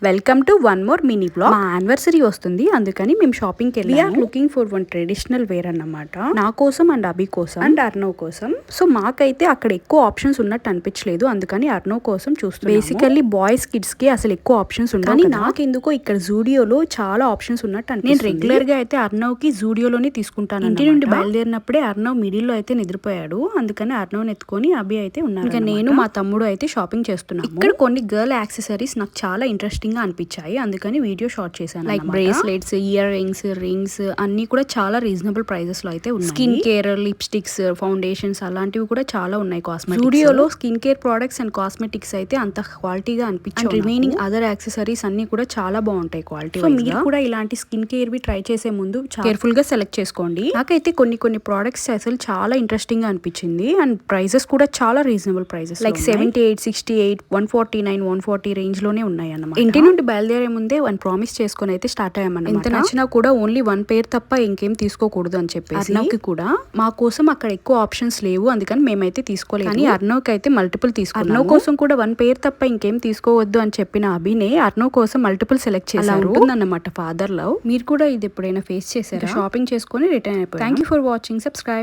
Welcome to one more mini blog. మా anniversary వస్తుంది, అందుకని మేము షాపింగ్ కి వెళ్ళాము. We're looking for one traditional wear అన్నమాట, నా కోసం అండ్ అభి కోసం అండ్ అర్నవ్ కోసం. సో మాకైతే అక్కడ ఎక్కువ ఆప్షన్స్ ఉన్నట్టు అనిపించలేదు, అందుకని అర్నవ్ కోసం చూస్తున్నాము. బేసికల్లీ బాయ్స్ కిడ్స్ కి అసలు ఎక్కువ ఆప్షన్స్ ఉండవు, కానీ నాకెందుకో ఇక్కడ జూడియోలో చాలా ఆప్షన్స్ ఉన్నట్టు అనిపిస్తుంది. నేను రెగ్యులర్ గా అయితే అర్నవ్ కి జూడియోలోనే తీసుకుంటాను. ఇంటి నుండి బయలుదేరినప్పుడే అర్నవ్ మిడిల్ లో అయితే నిద్రపోయాడు, అందుకని అర్నవ్ ఎత్తుకొని అభి అయితే ఉన్నారు. ఇంకా నేను మా తమ్ముడు అయితే షాపింగ్ చేస్తున్నాము. ఇక్కడ కొన్ని గర్ల్ యాక్సెసరీస్ నాకు చాలా ఇంట్రెస్టింగ్ గా అనిపించాయి, అందుకని వీడియో షార్ట్ చేశాను. లైక్ బ్రేస్లెట్స్, ఇయర్ రింగ్స్ అన్ని కూడా చాలా రీజనబుల్ ప్రైజెస్ లో అయితే ఉన్నాయి. స్కిన్ కేర్, లిప్స్టిక్స్, ఫౌండేషన్స్ అలాంటివి కూడా చాలా ఉన్నాయి. కాస్మెటిక్స్ స్టూడియోలో skin care products and cosmetics అయితే అంత క్వాలిటీగా అనిపించాయి. రిమైనింగ్ అదర్ యాక్సెసరీస్ అన్ని కూడా చాలా బాగుంటాయి క్వాలిటీ. సో మీరు కూడా ఇలాంటి స్కిన్ కేర్ వి ట్రై చేసే ముందు కేర్ఫుల్ గా సెలెక్ట్ చేసుకోండి. నాకైతే కొన్ని ప్రొడక్ట్స్ అసలు చాలా ఇంట్రెస్టింగ్ గా అనిపించింది, అండ్ ప్రైజెస్ కూడా చాలా రీజనబుల్ ప్రైజెస్, లైక్ 78, 68, 149, 140 రేంజ్ లోనే ఉన్నాయి అన్నమాట. ఇంటి నుండి బయలుదేరే ముందే వన్ ప్రామిస్ చేసుకుని అయితే స్టార్ట్ అయ్యామన్నమాట. ఎంత నచ్చినా కూడా ఓన్లీ వన్ పేర్ తప్ప ఇంకేం తీసుకోకూడదు అని చెప్పేసి. అర్నవ్కి కూడా మా కోసం అక్కడ ఎక్కువ ఆప్షన్స్ లేవు, అందుకని మేమైతే తీసుకోలేదు. కానీ అర్నవ్కి అయితే మల్టిపుల్ తీసుకున్నాం. అర్నవ్ కోసం కూడా వన్ పేర్ తప్ప ఇంకేం తీసుకోవద్దు అని చెప్పిన అభినే అర్నవ్ కోసం మల్టిపుల్ సెలెక్ట్ చేశారు. ఉంటుందన్నమాట ఫాదర్ లవ్. మీరు కూడా ఇది ఎప్పుడైనా ఫేస్ చేశారా? షాపింగ్ చేసుకుని రిటర్న్ అయిపోయారు. Thank you for watching. Subscribe.